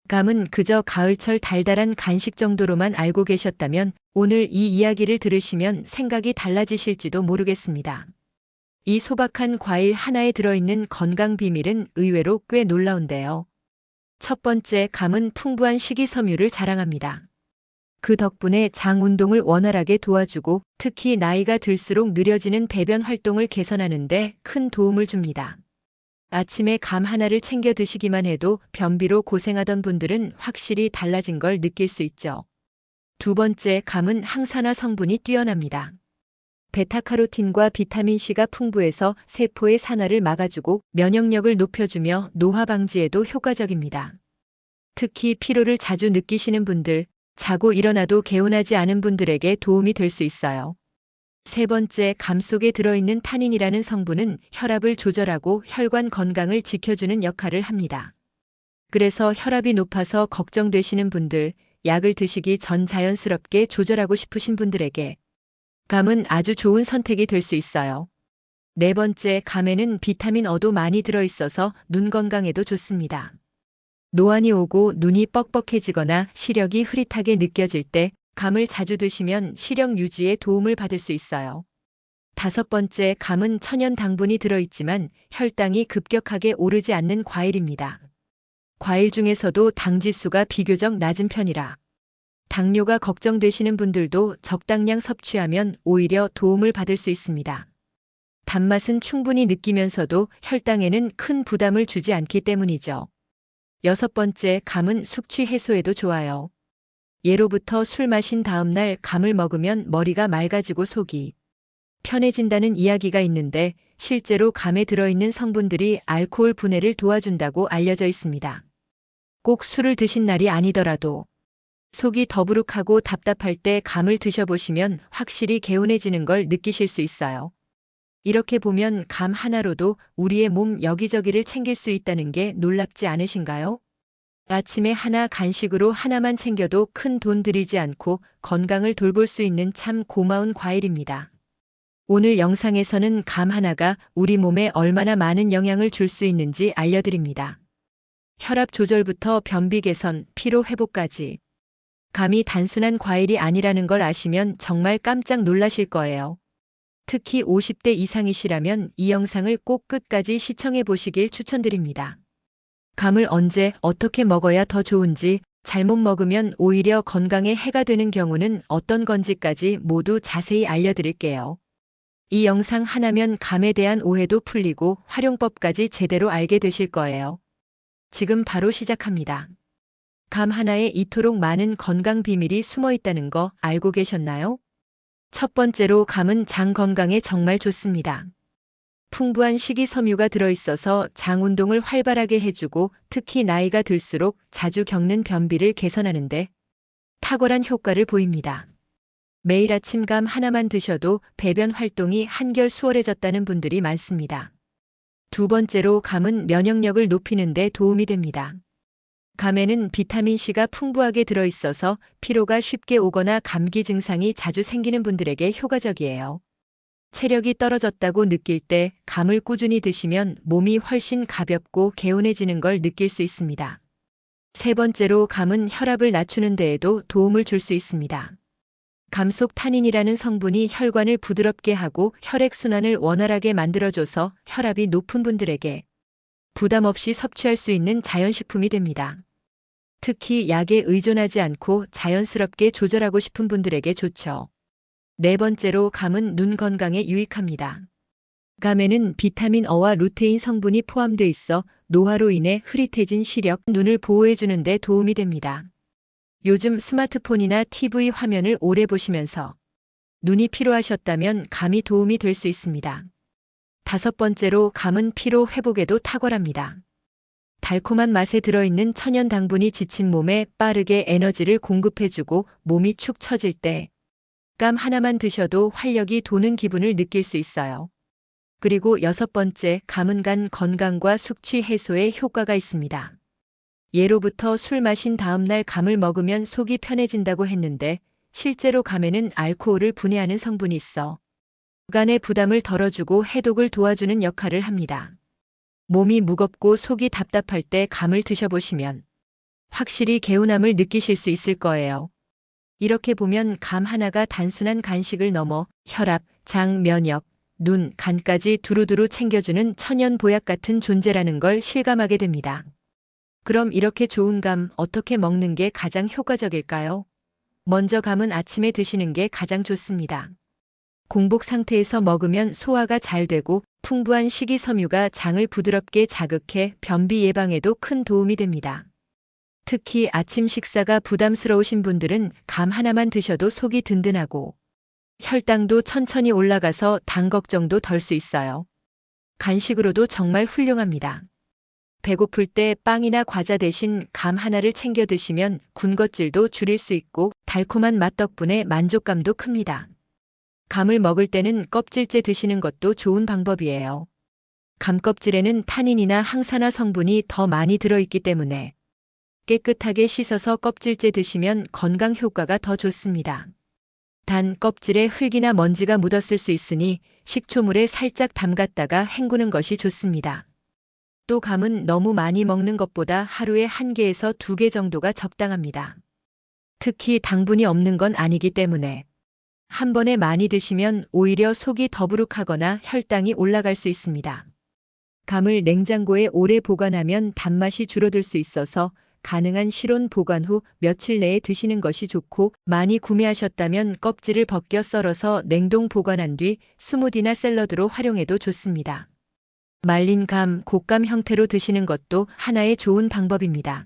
감은 그저 가을철 달달한 간식 정도로만 알고 계셨다면 오늘 이 이야기를 들으시면 생각이 달라지실지도 모르겠습니다. 이 소박한 과일 하나에 들어있는 건강 비밀은 의외로 꽤 놀라운데요. 첫 번째, 감은 풍부한 식이섬유를 자랑합니다. 그 덕분에 장 운동을 원활하게 도와주고 특히 나이가 들수록 느려지는 배변 활동을 개선하는 데 큰 도움을 줍니다. 아침에 감 하나를 챙겨 드시기만 해도 변비로 고생하던 분들은 확실히 달라진 걸 느낄 수 있죠. 두 번째, 감은 항산화 성분이 뛰어납니다. 베타카로틴과 비타민C가 풍부해서 세포의 산화를 막아주고 면역력을 높여주며 노화 방지에도 효과적입니다. 특히 피로를 자주 느끼시는 분들, 자고 일어나도 개운하지 않은 분들에게 도움이 될 수 있어요. 세 번째, 감 속에 들어있는 타닌이라는 성분은 혈압을 조절하고 혈관 건강을 지켜주는 역할을 합니다. 그래서 혈압이 높아서 걱정되시는 분들, 약을 드시기 전 자연스럽게 조절하고 싶으신 분들에게 감은 아주 좋은 선택이 될 수 있어요. 네 번째, 감에는 비타민 어도 많이 들어있어서 눈 건강에도 좋습니다. 노안이 오고 눈이 뻑뻑해지거나 시력이 흐릿하게 느껴질 때 감을 자주 드시면 시력 유지에 도움을 받을 수 있어요. 다섯 번째, 감은 천연 당분이 들어있지만 혈당이 급격하게 오르지 않는 과일입니다. 과일 중에서도 당 지수가 비교적 낮은 편이라 당뇨가 걱정되시는 분들도 적당량 섭취하면 오히려 도움을 받을 수 있습니다. 단맛은 충분히 느끼면서도 혈당에는 큰 부담을 주지 않기 때문이죠. 여섯 번째, 감은 숙취 해소에도 좋아요. 예로부터 술 마신 다음 날 감을 먹으면 머리가 맑아지고 속이 편해진다는 이야기가 있는데 실제로 감에 들어있는 성분들이 알코올 분해를 도와준다고 알려져 있습니다. 꼭 술을 드신 날이 아니더라도 속이 더부룩하고 답답할 때 감을 드셔보시면 확실히 개운해지는 걸 느끼실 수 있어요. 이렇게 보면 감 하나로도 우리의 몸 여기저기를 챙길 수 있다는 게 놀랍지 않으신가요? 아침에 하나 간식으로 하나만 챙겨도 큰 돈 들이지 않고 건강을 돌볼 수 있는 참 고마운 과일입니다. 오늘 영상에서는 감 하나가 우리 몸에 얼마나 많은 영향을 줄 수 있는지 알려드립니다. 혈압 조절부터 변비 개선, 피로 회복까지. 감이 단순한 과일이 아니라는 걸 아시면 정말 깜짝 놀라실 거예요. 특히 50대 이상이시라면 이 영상을 꼭 끝까지 시청해 보시길 추천드립니다. 감을 언제 어떻게 먹어야 더 좋은지, 잘못 먹으면 오히려 건강에 해가 되는 경우는 어떤 건지까지 모두 자세히 알려드릴게요. 이 영상 하나면 감에 대한 오해도 풀리고 활용법까지 제대로 알게 되실 거예요. 지금 바로 시작합니다. 감 하나에 이토록 많은 건강 비밀이 숨어 있다는 거 알고 계셨나요? 첫 번째로 감은 장 건강에 정말 좋습니다. 풍부한 식이섬유가 들어있어서 장 운동을 활발하게 해주고 특히 나이가 들수록 자주 겪는 변비를 개선하는데 탁월한 효과를 보입니다. 매일 아침 감 하나만 드셔도 배변 활동이 한결 수월해졌다는 분들이 많습니다. 두 번째로 감은 면역력을 높이는 데 도움이 됩니다. 감에는 비타민C가 풍부하게 들어있어서 피로가 쉽게 오거나 감기 증상이 자주 생기는 분들에게 효과적이에요. 체력이 떨어졌다고 느낄 때 감을 꾸준히 드시면 몸이 훨씬 가볍고 개운해지는 걸 느낄 수 있습니다. 세 번째로 감은 혈압을 낮추는 데에도 도움을 줄 수 있습니다. 감 속 타닌이라는 성분이 혈관을 부드럽게 하고 혈액순환을 원활하게 만들어줘서 혈압이 높은 분들에게 부담 없이 섭취할 수 있는 자연식품이 됩니다. 특히 약에 의존하지 않고 자연스럽게 조절하고 싶은 분들에게 좋죠. 네 번째로 감은 눈 건강에 유익합니다. 감에는 비타민 어와 루테인 성분이 포함되어 있어 노화로 인해 흐릿해진 시력, 눈을 보호해주는 데 도움이 됩니다. 요즘 스마트폰이나 TV 화면을 오래 보시면서 눈이 피로하셨다면 감이 도움이 될 수 있습니다. 다섯 번째로 감은 피로 회복에도 탁월합니다. 달콤한 맛에 들어있는 천연 당분이 지친 몸에 빠르게 에너지를 공급해주고 몸이 축 처질 때 감 하나만 드셔도 활력이 도는 기분을 느낄 수 있어요. 그리고 여섯 번째, 감은 간 건강과 숙취 해소에 효과가 있습니다. 예로부터 술 마신 다음 날 감을 먹으면 속이 편해진다고 했는데 실제로 감에는 알코올을 분해하는 성분이 있어 간의 부담을 덜어주고 해독을 도와주는 역할을 합니다. 몸이 무겁고 속이 답답할 때 감을 드셔보시면 확실히 개운함을 느끼실 수 있을 거예요. 이렇게 보면 감 하나가 단순한 간식을 넘어 혈압, 장, 면역, 눈, 간까지 두루두루 챙겨주는 천연 보약 같은 존재라는 걸 실감하게 됩니다. 그럼 이렇게 좋은 감 어떻게 먹는 게 가장 효과적일까요? 먼저 감은 아침에 드시는 게 가장 좋습니다. 공복 상태에서 먹으면 소화가 잘 되고 풍부한 식이섬유가 장을 부드럽게 자극해 변비 예방에도 큰 도움이 됩니다. 특히 아침 식사가 부담스러우신 분들은 감 하나만 드셔도 속이 든든하고 혈당도 천천히 올라가서 당 걱정도 덜 수 있어요. 간식으로도 정말 훌륭합니다. 배고플 때 빵이나 과자 대신 감 하나를 챙겨 드시면 군것질도 줄일 수 있고 달콤한 맛 덕분에 만족감도 큽니다. 감을 먹을 때는 껍질째 드시는 것도 좋은 방법이에요. 감 껍질에는 타닌이나 항산화 성분이 더 많이 들어있기 때문에 깨끗하게 씻어서 껍질째 드시면 건강 효과가 더 좋습니다. 단 껍질에 흙이나 먼지가 묻었을 수 있으니 식초물에 살짝 담갔다가 헹구는 것이 좋습니다. 또 감은 너무 많이 먹는 것보다 하루에 1개에서 2개 정도가 적당합니다. 특히 당분이 없는 건 아니기 때문에 한 번에 많이 드시면 오히려 속이 더부룩하거나 혈당이 올라갈 수 있습니다. 감을 냉장고에 오래 보관하면 단맛이 줄어들 수 있어서 가능한 실온 보관 후 며칠 내에 드시는 것이 좋고 많이 구매하셨다면 껍질을 벗겨 썰어서 냉동 보관한 뒤 스무디나 샐러드로 활용해도 좋습니다. 말린 감, 곶감 형태로 드시는 것도 하나의 좋은 방법입니다.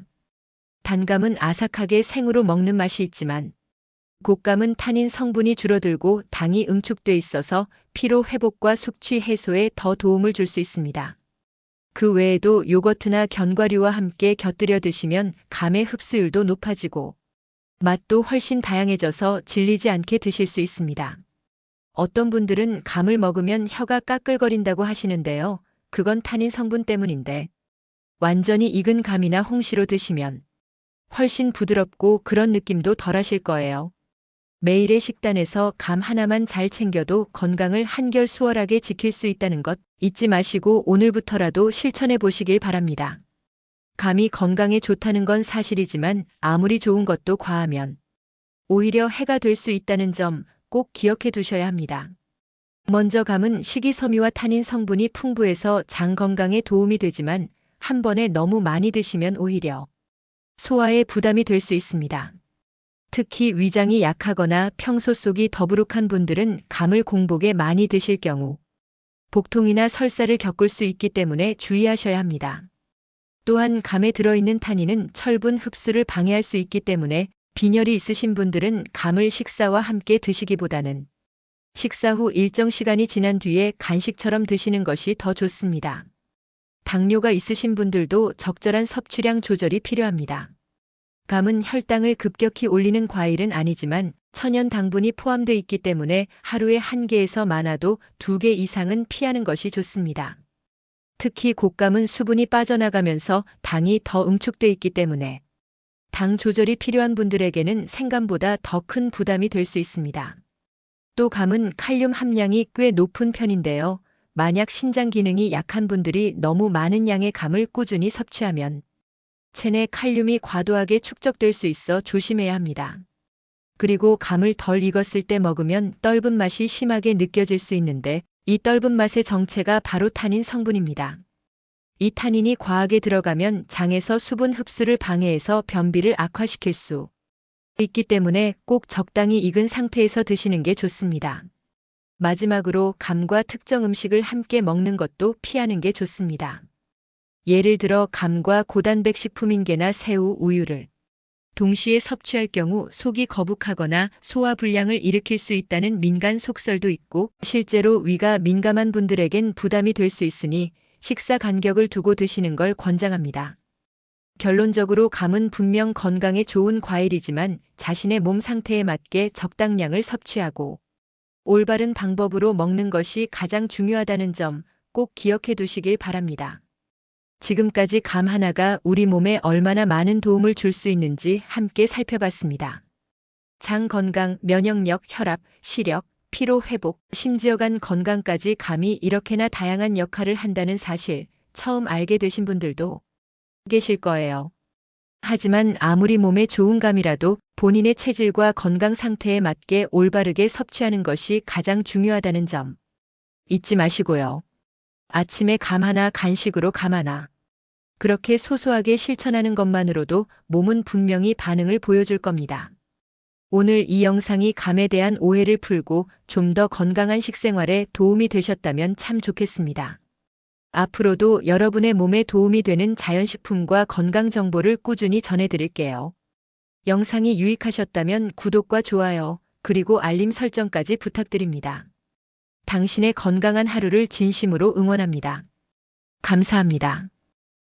단감은 아삭하게 생으로 먹는 맛이 있지만 곶감은 타닌 성분이 줄어들고 당이 응축돼 있어서 피로 회복과 숙취 해소에 더 도움을 줄 수 있습니다. 그 외에도 요거트나 견과류와 함께 곁들여 드시면 감의 흡수율도 높아지고 맛도 훨씬 다양해져서 질리지 않게 드실 수 있습니다. 어떤 분들은 감을 먹으면 혀가 까끌거린다고 하시는데요. 그건 타닌 성분 때문인데 완전히 익은 감이나 홍시로 드시면 훨씬 부드럽고 그런 느낌도 덜 하실 거예요. 매일의 식단에서 감 하나만 잘 챙겨도 건강을 한결 수월하게 지킬 수 있다는 것 잊지 마시고 오늘부터라도 실천해 보시길 바랍니다. 감이 건강에 좋다는 건 사실이지만 아무리 좋은 것도 과하면 오히려 해가 될 수 있다는 점 꼭 기억해 두셔야 합니다. 먼저 감은 식이섬유와 타닌 성분이 풍부해서 장 건강에 도움이 되지만 한 번에 너무 많이 드시면 오히려 소화에 부담이 될 수 있습니다. 특히 위장이 약하거나 평소 속이 더부룩한 분들은 감을 공복에 많이 드실 경우 복통이나 설사를 겪을 수 있기 때문에 주의하셔야 합니다. 또한 감에 들어있는 타닌은 철분 흡수를 방해할 수 있기 때문에 빈혈이 있으신 분들은 감을 식사와 함께 드시기보다는 식사 후 일정 시간이 지난 뒤에 간식처럼 드시는 것이 더 좋습니다. 당뇨가 있으신 분들도 적절한 섭취량 조절이 필요합니다. 감은 혈당을 급격히 올리는 과일은 아니지만 천연 당분이 포함되어 있기 때문에 하루에 1개에서 많아도 2개 이상은 피하는 것이 좋습니다. 특히 곶감은 수분이 빠져나가면서 당이 더 응축돼 있기 때문에 당 조절이 필요한 분들에게는 생감보다 더 큰 부담이 될 수 있습니다. 또 감은 칼륨 함량이 꽤 높은 편인데요. 만약 신장 기능이 약한 분들이 너무 많은 양의 감을 꾸준히 섭취하면 체내 칼륨이 과도하게 축적될 수 있어 조심해야 합니다. 그리고 감을 덜 익었을 때 먹으면 떫은 맛이 심하게 느껴질 수 있는데 이 떫은 맛의 정체가 바로 타닌 성분입니다. 이 타닌이 과하게 들어가면 장에서 수분 흡수를 방해해서 변비를 악화시킬 수 있기 때문에 꼭 적당히 익은 상태에서 드시는 게 좋습니다. 마지막으로 감과 특정 음식을 함께 먹는 것도 피하는 게 좋습니다. 예를 들어 감과 고단백 식품인계나 새우, 우유를 동시에 섭취할 경우 속이 거북하거나 소화 불량을 일으킬 수 있다는 민간 속설도 있고 실제로 위가 민감한 분들에겐 부담이 될 수 있으니 식사 간격을 두고 드시는 걸 권장합니다. 결론적으로 감은 분명 건강에 좋은 과일이지만 자신의 몸 상태에 맞게 적당량을 섭취하고 올바른 방법으로 먹는 것이 가장 중요하다는 점 꼭 기억해 두시길 바랍니다. 지금까지 감 하나가 우리 몸에 얼마나 많은 도움을 줄 수 있는지 함께 살펴봤습니다. 장 건강, 면역력, 혈압, 시력, 피로 회복, 심지어 간 건강까지 감이 이렇게나 다양한 역할을 한다는 사실 처음 알게 되신 분들도 계실 거예요. 하지만 아무리 몸에 좋은 감이라도 본인의 체질과 건강 상태에 맞게 올바르게 섭취하는 것이 가장 중요하다는 점 잊지 마시고요. 아침에 감 하나, 간식으로 감 하나. 그렇게 소소하게 실천하는 것만으로도 몸은 분명히 반응을 보여줄 겁니다. 오늘 이 영상이 감에 대한 오해를 풀고 좀 더 건강한 식생활에 도움이 되셨다면 참 좋겠습니다. 앞으로도 여러분의 몸에 도움이 되는 자연식품과 건강 정보를 꾸준히 전해드릴게요. 영상이 유익하셨다면 구독과 좋아요, 그리고 알림 설정까지 부탁드립니다. 당신의 건강한 하루를 진심으로 응원합니다. 감사합니다.